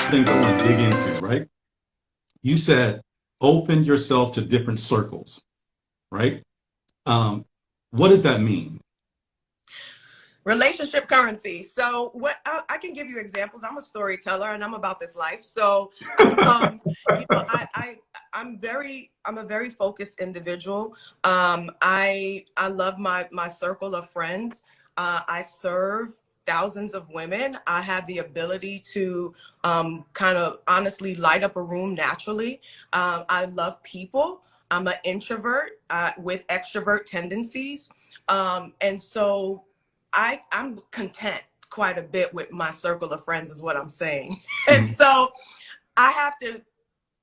things I want to dig into, right? You said open yourself to different circles, right? Um, what does that mean? Relationship currency. So what I can give you examples. I'm a storyteller and I'm about this life. So, um, I'm a very focused individual. I love my circle of friends. I serve thousands of women. I have the ability to kind of honestly light up a room naturally. I love people. I'm an introvert with extrovert tendencies. And so I'm content quite a bit with my circle of friends is what I'm saying. And Mhm. so I have to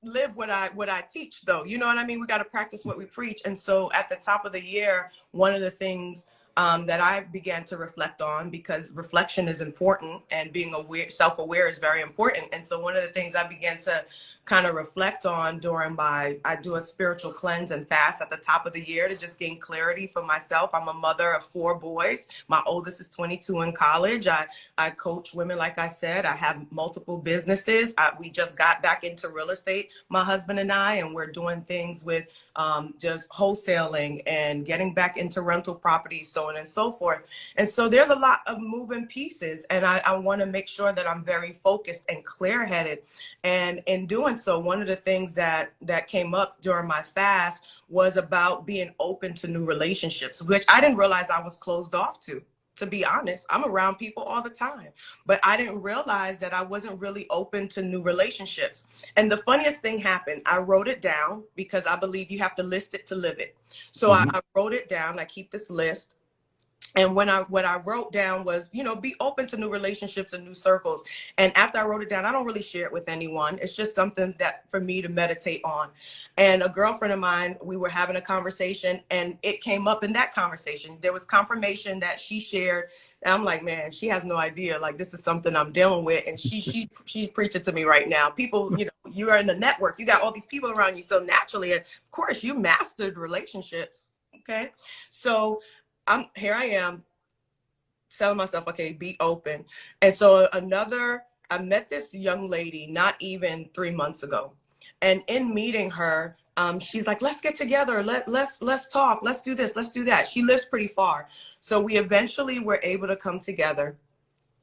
live what I teach though. You know what I mean? We got to practice what we preach. And so at the top of the year, one of the things that I began to reflect on, because reflection is important and being aware, self-aware is very important. And so one of the things I began to kind of reflect on during I do a spiritual cleanse and fast at the top of the year to just gain clarity for myself. I'm a mother of 4 boys. My oldest is 22 in college. I coach women, like I said. I have multiple businesses. We just got back into real estate, my husband and I, and we're doing things with just wholesaling and getting back into rental properties, so on and so forth. And so there's a lot of moving pieces, and I want to make sure that I'm very focused and clear-headed. And in doing so, one of the things that came up during my fast was about being open to new relationships, which I didn't realize I was closed off to be honest. I'm around people all the time, but I didn't realize that I wasn't really open to new relationships. And the funniest thing happened. I wrote it down because I believe you have to list it to live it. So Mhm. I wrote it down. I keep this list. And what I wrote down was, be open to new relationships and new circles. And after I wrote it down, I don't really share it with anyone. It's just something that for me to meditate on. And a girlfriend of mine, we were having a conversation and it came up in that conversation. There was confirmation that she shared. And I'm like, man, she has no idea. Like, this is something I'm dealing with. And she's preaching to me right now. People, you are in the network. You got all these people around you. So naturally, of course, you mastered relationships. Okay. So here I am telling myself, okay, be open. And so I met this young lady not even 3 months ago. And in meeting her, she's like, let's get together. Let's talk. Let's do this. Let's do that. She lives pretty far. So we eventually were able to come together.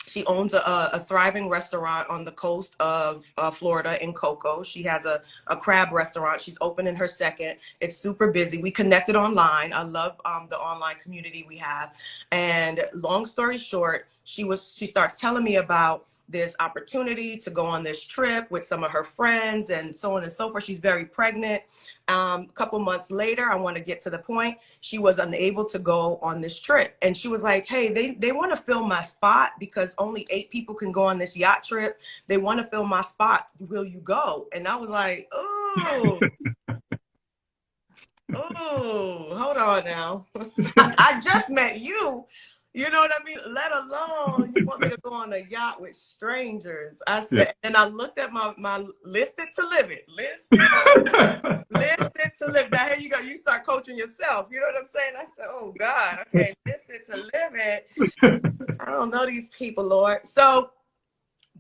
She owns a thriving restaurant on the coast of Florida in Cocoa. She has a crab restaurant. She's opening her second. It's super busy. We connected online. I love the online community we have. And long story short, she starts telling me about this opportunity to go on this trip with some of her friends and so on and so forth. She's very pregnant. A couple months later, I want to get to the point, she was unable to go on this trip. And she was like, hey, they want to fill my spot because only 8 people can go on this yacht trip. They want to fill my spot. Will you go? And I was like, oh, hold on now. I just met you. You know what I mean? Let alone you want me to go on a yacht with strangers. I Yeah. said, and I looked at my listed to live it. Listed to live. Now here you go. You start coaching yourself. You know what I'm saying? I said, oh God, okay, listed to live it. I don't know these people, Lord. So,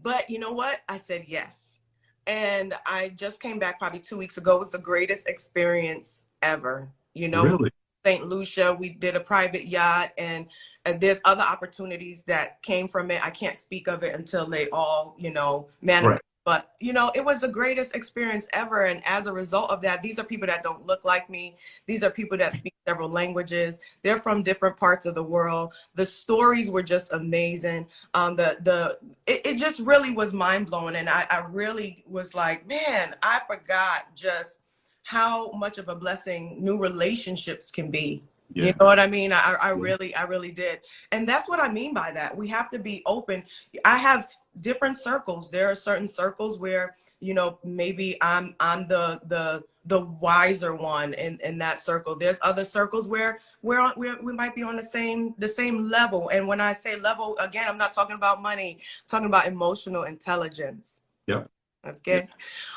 but you know what? I said yes. And I just came back probably 2 weeks ago. It was the greatest experience ever. Really? St. Lucia, we did a private yacht, and there's other opportunities that came from it. I can't speak of it until they all, Right. manifest. But, it was the greatest experience ever. And as a result of that, these are people that don't look like me. These are people that speak several languages. They're from different parts of the world. The stories were just amazing. It just really was mind blowing. And I really was like, man, I forgot just how much of a blessing new relationships can be. You Yeah. know what I mean? Yeah. I really did. And that's what I mean by that. We have to be open. I have different circles. There are certain circles where, maybe I'm the wiser one in that circle. There's other circles where we might be on the same level. And when I say level, again, I'm not talking about money, I'm talking about emotional intelligence. Yep. Okay.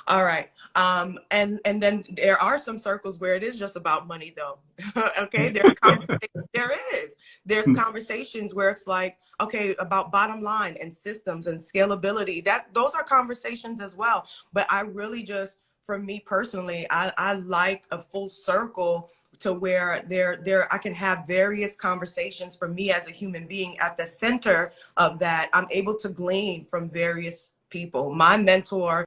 All right. And then there are some circles where it is just about money though. Okay. There is. There's conversations where it's like, okay, about bottom line and systems and scalability. Those are conversations as well. But I really just, for me personally, I like a full circle to where I can have various conversations for me as a human being at the center of that. I'm able to glean from various people. My mentor